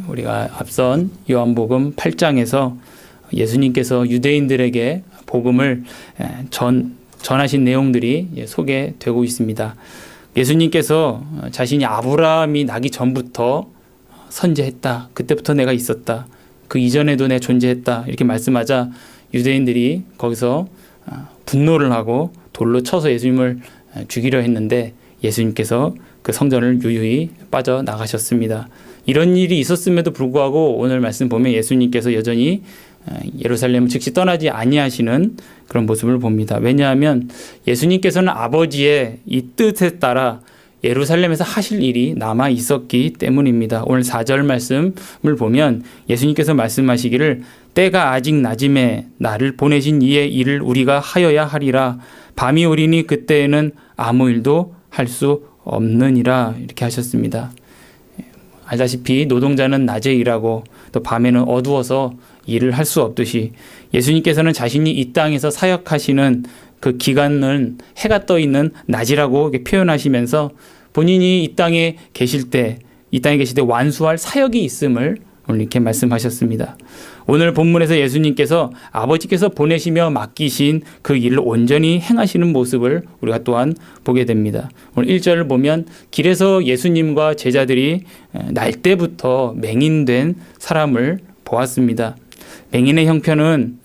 우리가 앞선 요한복음 8장에서 예수님께서 유대인들에게 복음을 전하신 내용들이 소개되고 있습니다. 예수님께서 자신이 아브라함이 나기 전부터 선지했다. 그때부터 내가 있었다. 그 이전에도 내가 존재했다. 이렇게 말씀하자 유대인들이 거기서 분노를 하고 돌로 쳐서 예수님을 죽이려 했는데 예수님께서 그 성전을 유유히 빠져나가셨습니다. 이런 일이 있었음에도 불구하고 오늘 말씀 보면 예수님께서 여전히 예루살렘을 즉시 떠나지 아니하시는 그런 모습을 봅니다. 왜냐하면 예수님께서는 아버지의 이 뜻에 따라 예루살렘에서 하실 일이 남아 있었기 때문입니다. 오늘 4절 말씀을 보면 예수님께서 말씀하시기를 때가 아직 낮음에 나를 보내신 이의 일을 우리가 하여야 하리라. 밤이 오리니 그때에는 아무 일도 할 수 없느니라 이렇게 하셨습니다. 알다시피 노동자는 낮에 일하고 또 밤에는 어두워서 일을 할 수 없듯이 예수님께서는 자신이 이 땅에서 사역하시는 그 기간은 해가 떠 있는 낮이라고 표현하시면서 본인이 이 땅에 계실 때 완수할 사역이 있음을 오늘 이렇게 말씀하셨습니다. 오늘 본문에서 예수님께서 아버지께서 보내시며 맡기신 그 일을 온전히 행하시는 모습을 우리가 또한 보게 됩니다. 오늘 1절을 보면 길에서 예수님과 제자들이 날 때부터 맹인된 사람을 보았습니다. 맹인의 형편은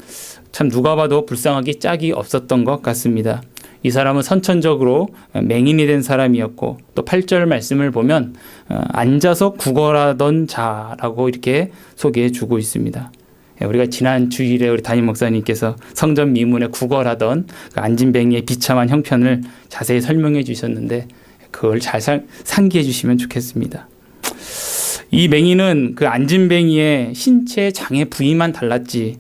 참 누가 봐도 불쌍하기 짝이 없었던 것 같습니다. 이 사람은 선천적으로 맹인이 된 사람이었고 또 8절 말씀을 보면 앉아서 구걸하던 자라고 이렇게 소개해 주고 있습니다. 우리가 지난 주일에 우리 담임 목사님께서 성전 미문에 구걸하던 그 안진뱅이의 비참한 형편을 자세히 설명해 주셨는데 그걸 잘 상기해 주시면 좋겠습니다. 이 맹인은 그 안진뱅이의 신체 장애 부위만 달랐지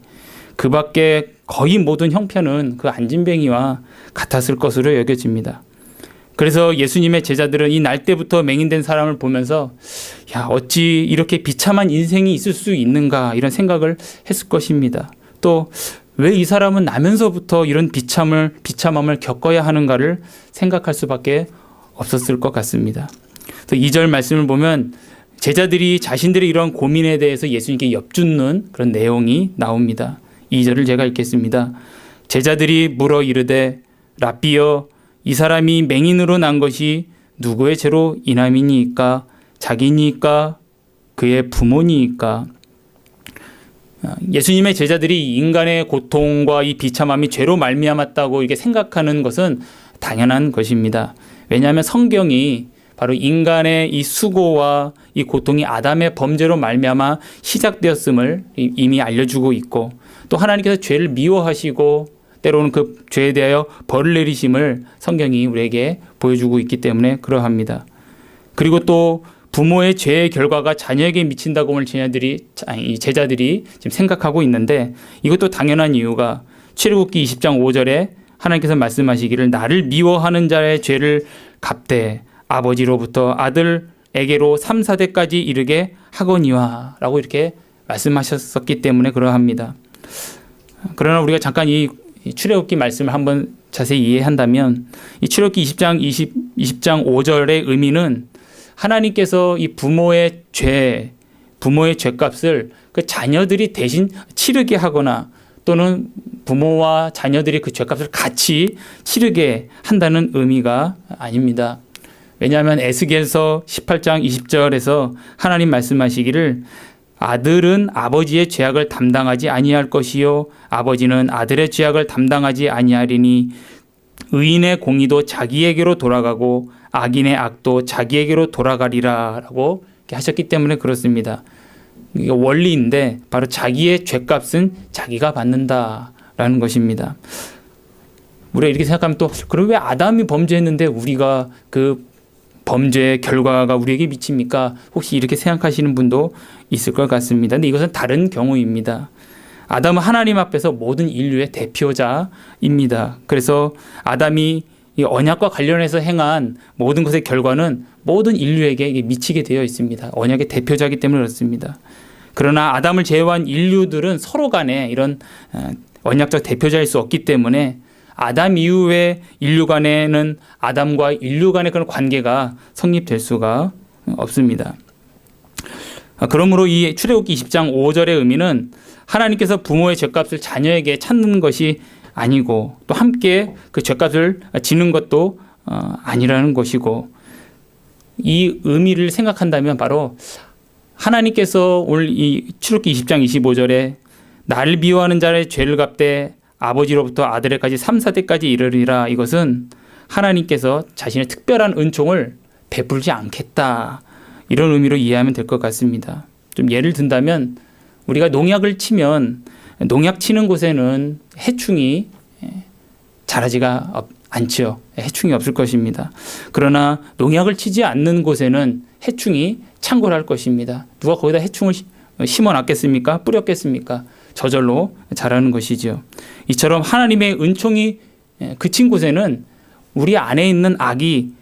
그 밖에 거의 모든 형편은 그 안진뱅이와 같았을 것으로 여겨집니다. 그래서 예수님의 제자들은 이 날 때부터 맹인된 사람을 보면서 야, 어찌 이렇게 비참한 인생이 있을 수 있는가 이런 생각을 했을 것입니다. 또 왜 이 사람은 나면서부터 이런 비참함을 겪어야 하는가를 생각할 수밖에 없었을 것 같습니다. 또 2절 말씀을 보면 제자들이 자신들의 이런 고민에 대해서 예수님께 엿주는 그런 내용이 나옵니다. 2절을 제가 읽겠습니다. 제자들이 물어 이르되 랍비여 이 사람이 맹인으로 난 것이 누구의 죄로 인함이니까 자기니까 그의 부모니까. 예수님의 제자들이 인간의 고통과 이 비참함이 죄로 말미암았다고 이렇게 생각하는 것은 당연한 것입니다. 왜냐하면 성경이 바로 인간의 이 수고와 이 고통이 아담의 범죄로 말미암아 시작되었음을 이미 알려주고 있고 또 하나님께서 죄를 미워하시고 때로는 그 죄에 대하여 벌을 내리심을 성경이 우리에게 보여주고 있기 때문에 그러합니다. 그리고 또 부모의 죄의 결과가 자녀에게 미친다고 오늘 제자들이 지금 생각하고 있는데 이것도 당연한 이유가 출애굽기 20장 5절에 하나님께서 말씀하시기를 나를 미워하는 자의 죄를 갚되 아버지로부터 아들에게로 3, 4대까지 이르게 하거니와 라고 이렇게 말씀하셨었기 때문에 그러합니다. 그러나 우리가 잠깐 이 출애굽기 말씀을 한번 자세히 이해한다면 이 출애굽기 20장 5절의 의미는 하나님께서 이 부모의 죄값을 그 자녀들이 대신 치르게 하거나 또는 부모와 자녀들이 그 죄값을 같이 치르게 한다는 의미가 아닙니다. 왜냐하면 에스겔서 18장 20절에서 하나님 말씀하시기를 아들은 아버지의 죄악을 담당하지 아니할 것이요 아버지는 아들의 죄악을 담당하지 아니하리니 의인의 공의도 자기에게로 돌아가고 악인의 악도 자기에게로 돌아가리라 라고 하셨기 때문에 그렇습니다. 이게 원리인데 바로 자기의 죄값은 자기가 받는다라는 것입니다. 우리가 이렇게 생각하면 또 그럼 왜 아담이 범죄했는데 우리가 그 범죄의 결과가 우리에게 미칩니까? 혹시 이렇게 생각하시는 분도 있을 것 같습니다. 근데 이것은 다른 경우입니다. 아담은 하나님 앞에서 모든 인류의 대표자입니다. 그래서 아담이 이 언약과 관련해서 행한 모든 것의 결과는 모든 인류에게 미치게 되어 있습니다. 언약의 대표자이기 때문에 그렇습니다. 그러나 아담을 제외한 인류들은 서로 간에 이런 언약적 대표자일 수 없기 때문에 아담 이후에 인류 간에는 아담과 인류 간의 그런 관계가 성립될 수가 없습니다. 그러므로 이 출애굽기 20장 5절의 의미는 하나님께서 부모의 죗값을 자녀에게 찾는 것이 아니고 또 함께 그 죗값을 지는 것도 아니라는 것이고, 이 의미를 생각한다면 바로 하나님께서 오늘 이 출애굽기 20장 25절에 나를 미워하는 자의 죄를 갚되 아버지로부터 아들에까지 3, 4대까지 이르리라, 이것은 하나님께서 자신의 특별한 은총을 베풀지 않겠다, 이런 의미로 이해하면 될 것 같습니다. 좀 예를 든다면 우리가 농약을 치면 농약 치는 곳에는 해충이 자라지가 않죠. 해충이 없을 것입니다. 그러나 농약을 치지 않는 곳에는 해충이 창궐할 것입니다. 누가 거기다 해충을 심어놨겠습니까? 뿌렸겠습니까? 저절로 자라는 것이죠. 이처럼 하나님의 은총이 그친 곳에는 우리 안에 있는 악이,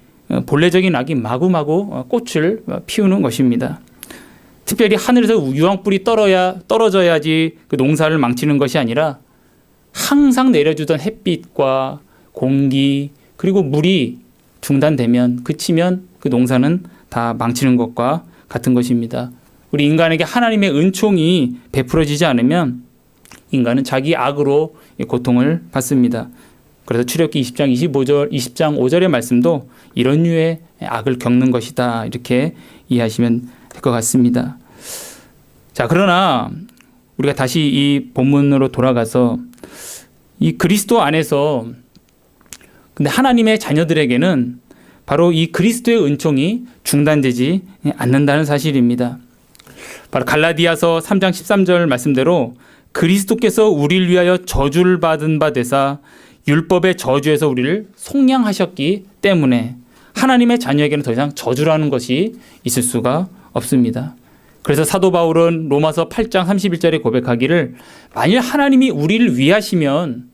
본래적인 악이 마구마구 꽃을 피우는 것입니다. 특별히 하늘에서 유황불이 떨어져야지 그 농사를 망치는 것이 아니라 항상 내려주던 햇빛과 공기 그리고 물이 중단되면, 그치면 그 농사는 다 망치는 것과 같은 것입니다. 우리 인간에게 하나님의 은총이 베풀어지지 않으면 인간은 자기 악으로 고통을 받습니다. 그래서 출애굽기 20장 5절의 말씀도 이런 류의 악을 겪는 것이다, 이렇게 이해하시면 될 것 같습니다. 자, 그러나 우리가 다시 이 본문으로 돌아가서 이 그리스도 안에서 근데 하나님의 자녀들에게는 바로 이 그리스도의 은총이 중단되지 않는다는 사실입니다. 바로 갈라디아서 3장 13절 말씀대로 그리스도께서 우리를 위하여 저주를 받은 바 되사 율법의 저주에서 우리를 속량하셨기 때문에 하나님의 자녀에게는 더 이상 저주라는 것이 있을 수가 없습니다. 그래서 사도 바울은 로마서 8장 31절에 고백하기를, 만일 하나님이 우리를 위하시면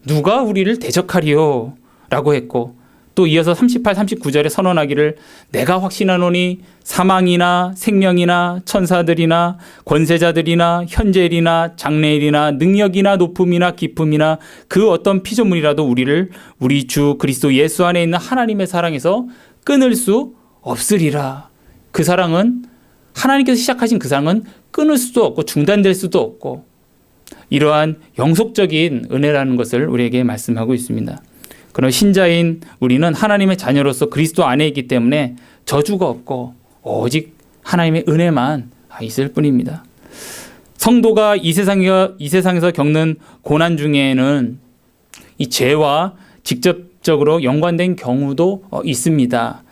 누가 우리를 대적하리요? 라고 했고, 또 이어서 38, 39절에 선언하기를, 내가 확신하노니 사망이나 생명이나 천사들이나 권세자들이나 현재일이나 장래일이나 능력이나 높음이나 깊음이나 그 어떤 피조물이라도 우리를 우리 주 그리스도 예수 안에 있는 하나님의 사랑에서 끊을 수 없으리라. 그 사랑은, 하나님께서 시작하신 그 사랑은 끊을 수도 없고 중단될 수도 없고, 이러한 영속적인 은혜라는 것을 우리에게 말씀하고 있습니다. 그러나 신자인 우리는 하나님의 자녀로서 그리스도 안에 있기 때문에 저주가 없고 오직 하나님의 은혜만 있을 뿐입니다. 성도가 이 세상에서 겪는 고난 중에는 이 죄와 직접적으로 연관된 경우도 있습니다.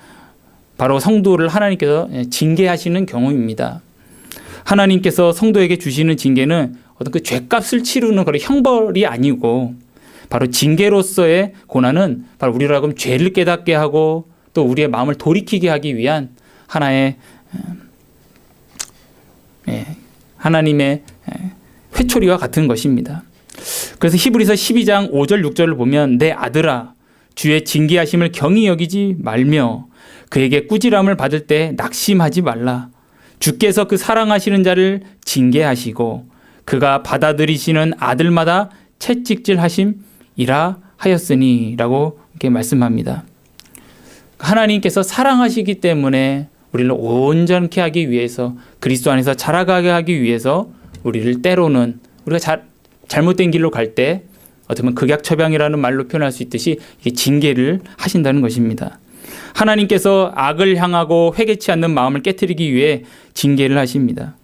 바로 성도를 하나님께서 징계하시는 경우입니다. 하나님께서 성도에게 주시는 징계는 어떤 그 죄값을 치르는 그런 형벌이 아니고, 바로 징계로서의 고난은 바로 우리로 하여금 죄를 깨닫게 하고 또 우리의 마음을 돌이키게 하기 위한 하나의 하나님의 회초리와 같은 것입니다. 그래서 히브리서 12장 5절 6절을 보면, 내 아들아 주의 징계하심을 경히 여기지 말며 그에게 꾸지람을 받을 때 낙심하지 말라. 주께서 그 사랑하시는 자를 징계하시고 그가 받아들이시는 아들마다 채찍질하심이라 하였으니, 라고 이렇게 말씀합니다. 하나님께서 사랑하시기 때문에 우리를 온전케 하기 위해서, 그리스도 안에서 자라가게 하기 위해서 우리를 때로는 우리가 잘못된 길로 갈 때 어떻게 보면 극약처방이라는 말로 표현할 수 있듯이 징계를 하신다는 것입니다. 하나님께서 악을 향하고 회개치 않는 마음을 깨트리기 위해 징계를 하십니다.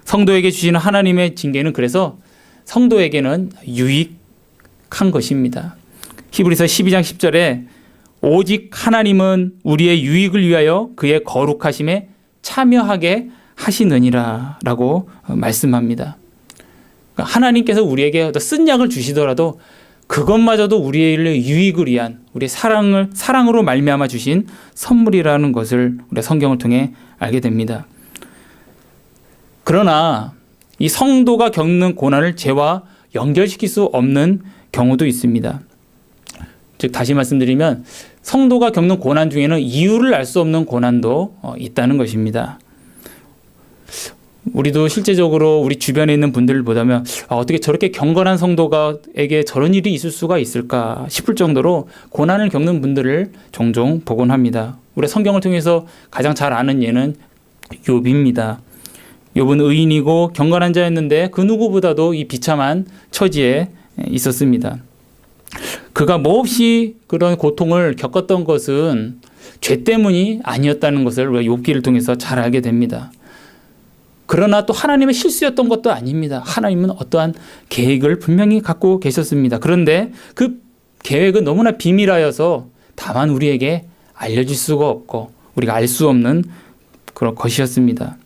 성도에게 주시는 하나님의 징계는 그래서 성도에게는 유익한 것입니다. 히브리서 12장 10절에 오직 하나님은 우리의 유익을 위하여 그의 거룩하심에 참여하게 하시느니라 라고 말씀합니다. 그러니까 하나님께서 우리에게 어떤 쓴 약을 주시더라도 그것마저도 우리의 유익을 위한, 우리의 사랑으로 말미암아 주신 선물이라는 것을 우리가 성경을 통해 알게 됩니다. 그러나 이 성도가 겪는 고난을 죄와 연결시킬 수 없는 경우도 있습니다. 즉 다시 말씀드리면 성도가 겪는 고난 중에는 이유를 알 수 없는 고난도 있다는 것입니다. 우리도 실제적으로 우리 주변에 있는 분들을 보자면 어떻게 저렇게 경건한 성도가에게 저런 일이 있을 수가 있을까 싶을 정도로 고난을 겪는 분들을 종종 보곤 합니다. 우리 성경을 통해서 가장 잘 아는 예는 욥입니다. 욥은 의인이고 경건한 자였는데 그 누구보다도 이 비참한 처지에 있었습니다. 그가 몹시 그런 고통을 겪었던 것은 죄 때문이 아니었다는 것을 우리가 욥기를 통해서 잘 알게 됩니다. 그러나 또 하나님의 실수였던 것도 아닙니다. 하나님은 어떠한 계획을 분명히 갖고 계셨습니다. 그런데 그 계획은 너무나 비밀하여서 다만 우리에게 알려질 수가 없고 우리가 알 수 없는 그런 것이었습니다.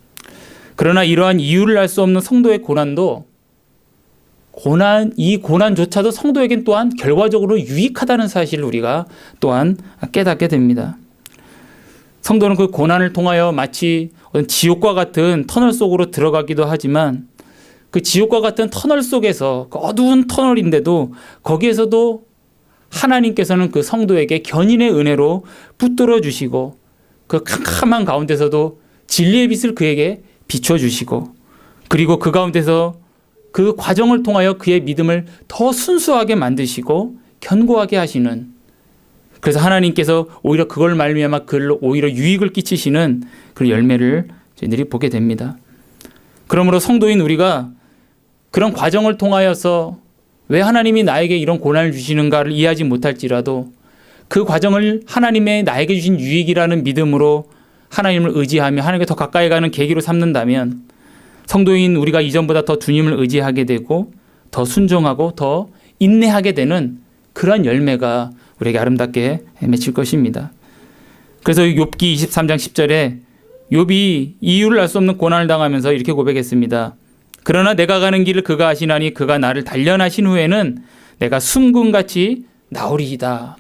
그러나 이러한 이유를 알 수 없는 성도의 고난도 이 고난조차도 성도에겐 또한 결과적으로 유익하다는 사실을 우리가 또한 깨닫게 됩니다. 성도는 그 고난을 통하여 마치 지옥과 같은 터널 속으로 들어가기도 하지만 그 지옥과 같은 터널 속에서 그 어두운 터널인데도 거기에서도 하나님께서는 그 성도에게 견인의 은혜로 붙들어 주시고 그 캄캄한 가운데서도 진리의 빛을 그에게 비춰주시고 그리고 그 가운데서 그 과정을 통하여 그의 믿음을 더 순수하게 만드시고 견고하게 하시는, 그래서 하나님께서 오히려 그걸 말미암아 그를 오히려 유익을 끼치시는 그 열매를 저희들이 보게 됩니다. 그러므로 성도인 우리가 그런 과정을 통하여서 왜 하나님이 나에게 이런 고난을 주시는가를 이해하지 못할지라도 그 과정을 하나님의 나에게 주신 유익이라는 믿음으로 하나님을 의지하며 하나님께 더 가까이 가는 계기로 삼는다면 성도인 우리가 이전보다 더 주님을 의지하게 되고 더 순종하고 더 인내하게 되는 그런 열매가 우리에게 아름답게 맺힐 것입니다. 그래서 욥기 23장 10절에 욥이 이유를 알 수 없는 고난을 당하면서 이렇게 고백했습니다. 그러나 내가 가는 길을 그가 아시나니 그가 나를 단련하신 후에는 내가 숨금같이 나오리이다.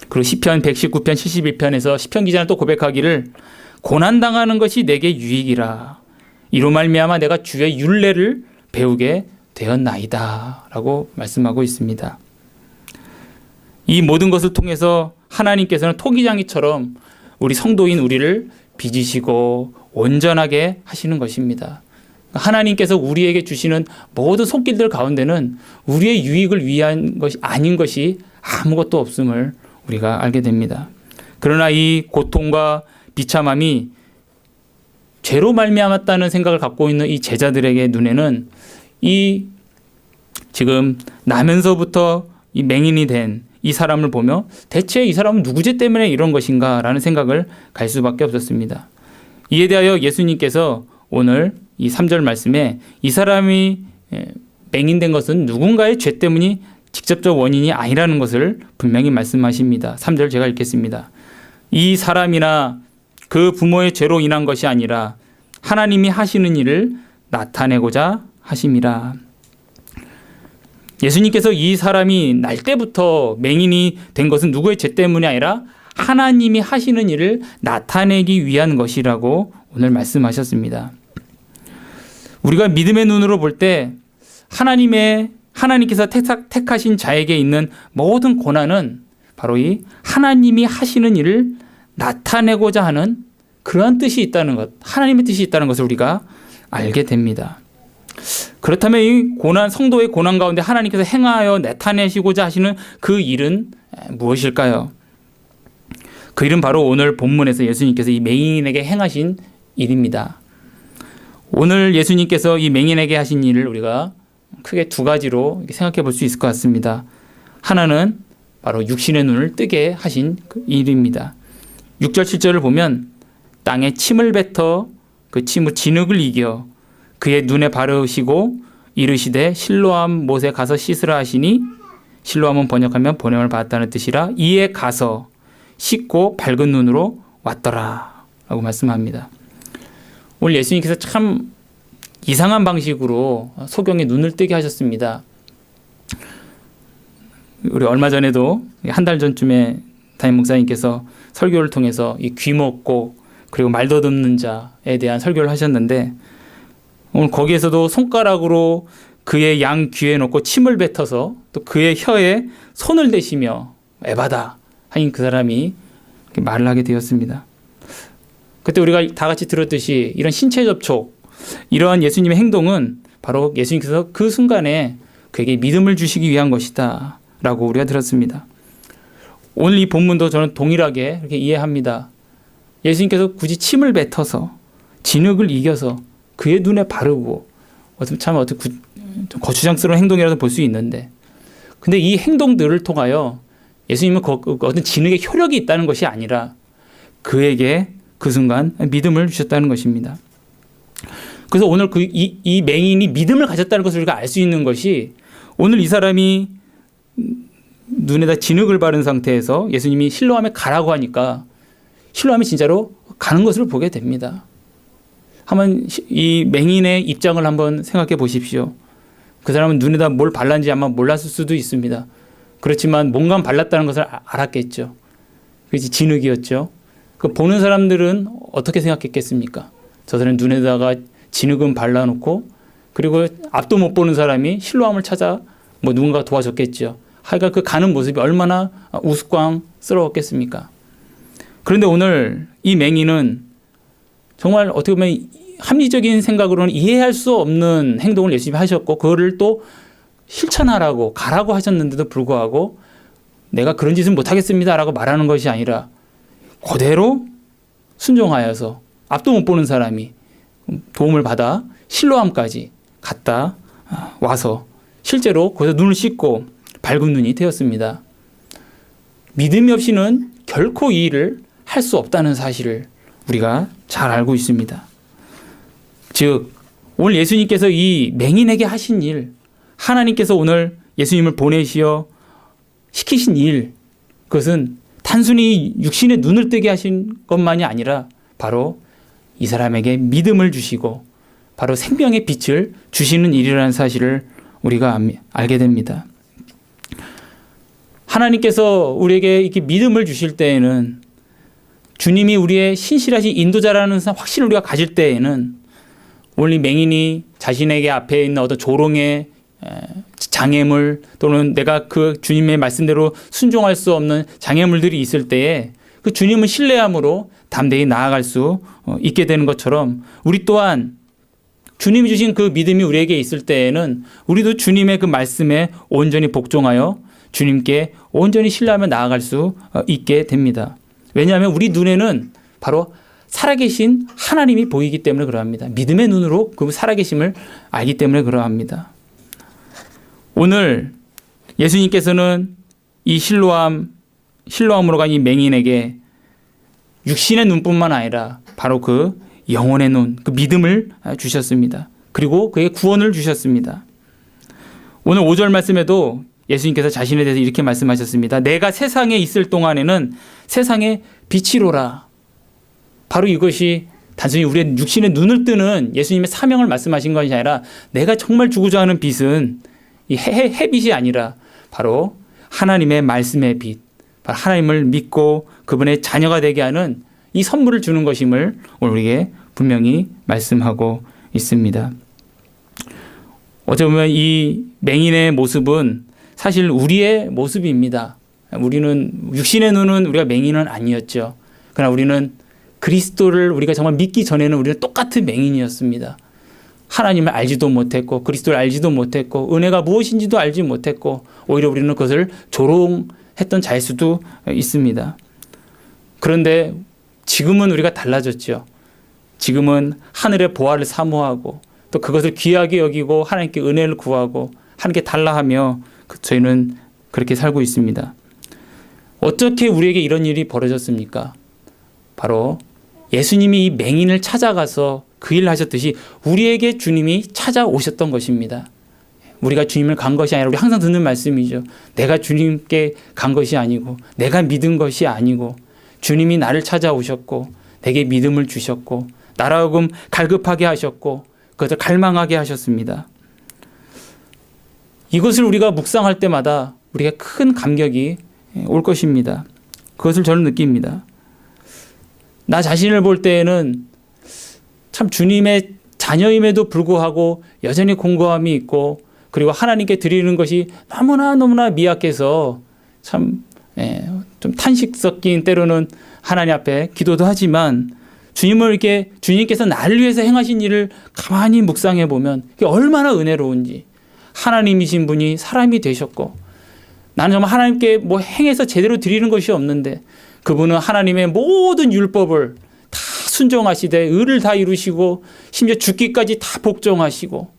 그리고 시편 119편 71편에서 시편 기자는 또 고백하기를 고난당하는 것이 내게 유익이라. 이로 말미암아 내가 주의 율례를 배우게 되었나이다 라고 말씀하고 있습니다. 이 모든 것을 통해서 하나님께서는 토기장이처럼 우리 성도인 우리를 빚으시고 온전하게 하시는 것입니다. 하나님께서 우리에게 주시는 모든 손길들 가운데는 우리의 유익을 위한 것이 아닌 것이 아무것도 없음을 우리가 알게 됩니다. 그러나 이 고통과 비참함이 죄로 말미암았다는 생각을 갖고 있는 이 제자들에게 눈에는 이 지금 나면서부터 이 맹인이 된 이 사람을 보며 대체 이 사람은 누구 죄 때문에 이런 것인가 라는 생각을 갈 수밖에 없었습니다. 이에 대하여 예수님께서 오늘 이 3절 말씀에 이 사람이 맹인된 것은 누군가의 죄 때문이 직접적 원인이 아니라는 것을 분명히 말씀하십니다. 3절 제가 읽겠습니다. 이 사람이나 그 부모의 죄로 인한 것이 아니라 하나님이 하시는 일을 나타내고자 하심이라. 예수님께서 이 사람이 날 때부터 맹인이 된 것은 누구의 죄 때문이 아니라 하나님이 하시는 일을 나타내기 위한 것이라고 오늘 말씀하셨습니다. 우리가 믿음의 눈으로 볼 때 하나님께서 택하신 자에게 있는 모든 고난은 바로 이 하나님이 하시는 일을 나타내고자 하는 그러한 뜻이 있다는 것, 하나님의 뜻이 있다는 것을 우리가 알게 됩니다. 그렇다면 이 성도의 고난 가운데 하나님께서 행하여 나타내시고자 하시는 그 일은 무엇일까요? 그 일은 바로 오늘 본문에서 예수님께서 이 맹인에게 행하신 일입니다. 오늘 예수님께서 이 맹인에게 하신 일을 우리가 크게 두 가지로 생각해 볼 수 있을 것 같습니다. 하나는 바로 육신의 눈을 뜨게 하신 그 일입니다. 6절 7절을 보면 땅에 침을 뱉어 그 침의 진흙을 이겨 그의 눈에 바르시고 이르시되 실로암 못에 가서 씻으라 하시니, 실로암은 번역하면 번영을 받았다는 뜻이라, 이에 가서 씻고 밝은 눈으로 왔더라 라고 말씀합니다. 오늘 예수님께서 참 이상한 방식으로 소경의 눈을 뜨게 하셨습니다. 우리 얼마 전에도 한 달 전쯤에 담임 목사님께서 설교를 통해서 이 귀 먹고 그리고 말 더듬는 자에 대한 설교를 하셨는데, 오늘 거기에서도 손가락으로 그의 양 귀에 놓고 침을 뱉어서 또 그의 혀에 손을 대시며 에바다 하인 그 사람이 말을 하게 되었습니다. 그때 우리가 다 같이 들었듯이 이런 신체 접촉, 이러한 예수님의 행동은 바로 예수님께서 그 순간에 그에게 믿음을 주시기 위한 것이다 라고 우리가 들었습니다. 오늘 이 본문도 저는 동일하게 이렇게 이해합니다. 예수님께서 굳이 침을 뱉어서 진흙을 이겨서 그의 눈에 바르고 어떻게 좀 거추장스러운 행동이라도 볼 수 있는데, 근데 이 행동들을 통하여 예수님은 어떤 진흙의 효력이 있다는 것이 아니라 그에게 그 순간 믿음을 주셨다는 것입니다. 그래서 오늘 이 맹인이 믿음을 가졌다는 것을 우리가 알 수 있는 것이, 오늘 이 사람이 눈에다 진흙을 바른 상태에서 예수님이 실로암에 가라고 하니까 실로암이 진짜로 가는 것을 보게 됩니다. 한번 이 맹인의 입장을 한번 생각해 보십시오. 그 사람은 눈에다 뭘 발랐는지 아마 몰랐을 수도 있습니다. 그렇지만 뭔가 발랐다는 것을 알았겠죠. 그것이 진흙이었죠. 그 보는 사람들은 어떻게 생각했겠습니까? 저 사람 눈에다가 진흙은 발라놓고, 그리고 앞도 못 보는 사람이 실로암을 찾아 누군가 도와줬겠죠. 하여간 그 가는 모습이 얼마나 우스꽝스러웠겠습니까? 그런데 오늘 이 맹인은 정말 어떻게 보면 합리적인 생각으로는 이해할 수 없는 행동을 열심히 하셨고, 그거를 또 실천하라고 가라고 하셨는데도 불구하고 내가 그런 짓은 못하겠습니다라고 말하는 것이 아니라 그대로 순종하여서 앞도 못 보는 사람이 도움을 받아 실로암까지 갔다 와서 실제로 거기서 눈을 씻고 밝은 눈이 되었습니다. 믿음이 없이는 결코 이 일을 할 수 없다는 사실을 우리가 잘 알고 있습니다. 즉 오늘 예수님께서 이 맹인에게 하신 일, 하나님께서 오늘 예수님을 보내시어 시키신 일, 그것은 단순히 육신의 눈을 뜨게 하신 것만이 아니라 바로 이 사람에게 믿음을 주시고 바로 생명의 빛을 주시는 일이라는 사실을 우리가 알게 됩니다. 하나님께서 우리에게 이렇게 믿음을 주실 때에는, 주님이 우리의 신실하신 인도자라는 확신을 우리가 가질 때에는, 오늘 이 맹인이 자신에게 앞에 있는 어떤 조롱의 장애물, 또는 내가 그 주님의 말씀대로 순종할 수 없는 장애물들이 있을 때에 그 주님을 신뢰함으로 담대히 나아갈 수 있게 되는 것처럼, 우리 또한 주님이 주신 그 믿음이 우리에게 있을 때에는 우리도 주님의 그 말씀에 온전히 복종하여 주님께 온전히 신뢰하며 나아갈 수 있게 됩니다. 왜냐하면 우리 눈에는 바로 살아계신 하나님이 보이기 때문에 그러합니다. 믿음의 눈으로 그 살아계심을 알기 때문에 그러합니다. 오늘 예수님께서는 이 실로암으로 간 이 맹인에게 육신의 눈뿐만 아니라 바로 그 영혼의 눈, 그 믿음을 주셨습니다. 그리고 그에게 구원을 주셨습니다. 오늘 5절 말씀에도 예수님께서 자신에 대해서 이렇게 말씀하셨습니다. 내가 세상에 있을 동안에는 세상의 빛이로라. 바로 이것이 단순히 우리의 육신의 눈을 뜨는 예수님의 사명을 말씀하신 것이 아니라, 내가 정말 주고자 하는 빛은 이 햇빛이 아니라 바로 하나님의 말씀의 빛, 바로 하나님을 믿고 그분의 자녀가 되게 하는 이 선물을 주는 것임을 오늘 우리에게 분명히 말씀하고 있습니다. 어찌 보면 이 맹인의 모습은 사실 우리의 모습입니다. 우리는 육신의 눈은 우리가 맹인은 아니었죠. 그러나 우리는 그리스도를 우리가 정말 믿기 전에는 우리는 똑같은 맹인이었습니다. 하나님을 알지도 못했고 그리스도를 알지도 못했고 은혜가 무엇인지도 알지 못했고 오히려 우리는 그것을 조롱했던 자일 수도 있습니다. 그런데 지금은 우리가 달라졌죠. 지금은 하늘의 보화를 사모하고 또 그것을 귀하게 여기고 하나님께 은혜를 구하고 하나님께 달라하며 저희는 그렇게 살고 있습니다. 어떻게 우리에게 이런 일이 벌어졌습니까? 바로 예수님이 이 맹인을 찾아가서 그 일을 하셨듯이 우리에게 주님이 찾아오셨던 것입니다. 우리가 주님을 간 것이 아니라, 우리 항상 듣는 말씀이죠. 내가 주님께 간 것이 아니고 내가 믿은 것이 아니고 주님이 나를 찾아오셨고 내게 믿음을 주셨고 나라 하여금 갈급하게 하셨고 그것을 갈망하게 하셨습니다. 이것을 우리가 묵상할 때마다 우리가 큰 감격이 올 것입니다. 그것을 저는 느낍니다. 나 자신을 볼 때에는 참 주님의 자녀임에도 불구하고 여전히 공고함이 있고, 그리고 하나님께 드리는 것이 너무나 미약해서 참 좀 탄식 섞인 때로는 하나님 앞에 기도도 하지만, 주님께서 나를 위해서 행하신 일을 가만히 묵상해 보면 그게 얼마나 은혜로운지, 하나님이신 분이 사람이 되셨고 나는 정말 하나님께 행해서 제대로 드리는 것이 없는데 그분은 하나님의 모든 율법을 다 순종하시되 의를 다 이루시고 심지어 죽기까지 다 복종하시고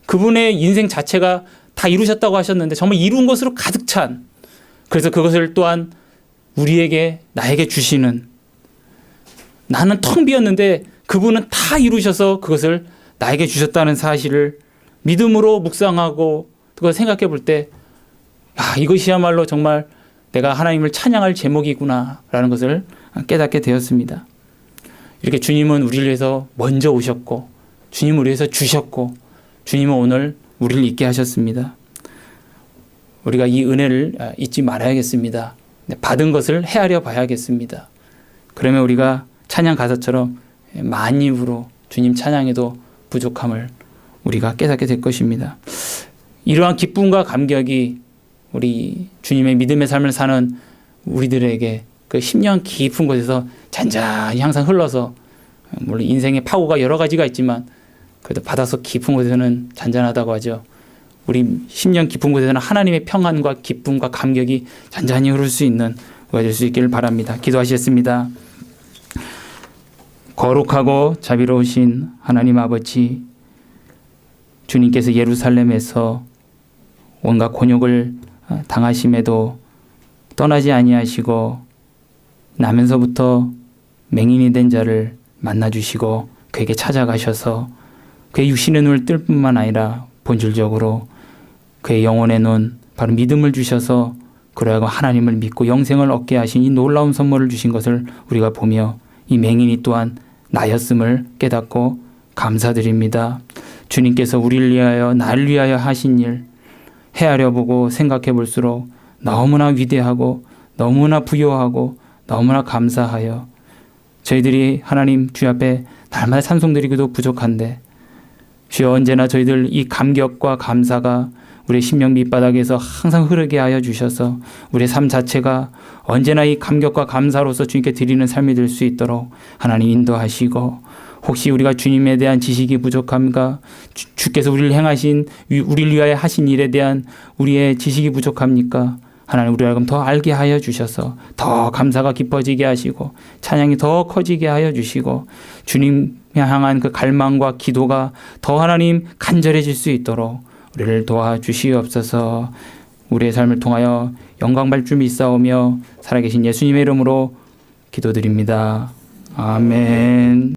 그분의 인생 자체가 다 이루셨다고 하셨는데 정말 이룬 것으로 가득 찬, 그래서 그것을 또한 우리에게, 나에게 주시는, 나는 텅 비었는데 그분은 다 이루셔서 그것을 나에게 주셨다는 사실을 믿음으로 묵상하고 그걸 생각해 볼 때, 이것이야말로 정말 내가 하나님을 찬양할 제목이구나 라는 것을 깨닫게 되었습니다. 이렇게 주님은 우리를 위해서 먼저 오셨고, 주님은 우리를 위해서 주셨고, 주님은 오늘 우리를 있게 하셨습니다. 우리가 이 은혜를 잊지 말아야겠습니다. 받은 것을 헤아려 봐야겠습니다. 그러면 우리가 찬양 가사처럼 만입으로 주님 찬양해도 부족함을 우리가 깨닫게 될 것입니다. 이러한 기쁨과 감격이 우리 주님의 믿음의 삶을 사는 우리들에게 그 10년 깊은 곳에서 잔잔히 항상 흘러서, 물론 인생의 파고가 여러 가지가 있지만 그래도 바닷속 깊은 곳에서는 잔잔하다고 하죠. 우리 10년 깊은 곳에서는 하나님의 평안과 기쁨과 감격이 잔잔히 흐를 수 있는 우리가 될 수 있기를 바랍니다. 기도하시겠습니다. 거룩하고 자비로우신 하나님 아버지, 주님께서 예루살렘에서 온갖 곤욕을 당하심에도 떠나지 아니하시고 나면서부터 맹인이 된 자를 만나주시고 그에게 찾아가셔서 그의 육신의 눈을 뜰 뿐만 아니라 본질적으로 그의 영혼의 눈, 바로 믿음을 주셔서 그러하고 하나님을 믿고 영생을 얻게 하신 이 놀라운 선물을 주신 것을 우리가 보며 이 맹인이 또한 나였음을 깨닫고 감사드립니다. 주님께서 우리를 위하여, 나를 위하여 하신 일 헤아려 보고 생각해 볼수록 너무나 위대하고 너무나 부요하고 너무나 감사하여 저희들이 하나님 주님 앞에 날마다 찬송드리기도 부족한데, 주여 언제나 저희들 이 감격과 감사가 우리의 심령 밑바닥에서 항상 흐르게 하여 주셔서 우리의 삶 자체가 언제나 이 감격과 감사로서 주님께 드리는 삶이 될 수 있도록 하나님 인도하시고, 혹시 우리가 주님에 대한 지식이 부족합니까? 주께서 우리를 행하신, 우리를 위하여 하신 일에 대한 우리의 지식이 부족합니까? 하나님 우리를 하여금 더 알게 하여 주셔서 더 감사가 깊어지게 하시고 찬양이 더 커지게 하여 주시고 주님 향한 그 갈망과 기도가 더 하나님 간절해질 수 있도록 우리를 도와주시옵소서. 우리의 삶을 통하여 영광 발춤이 있사오며 살아계신 예수님의 이름으로 기도드립니다. 아멘.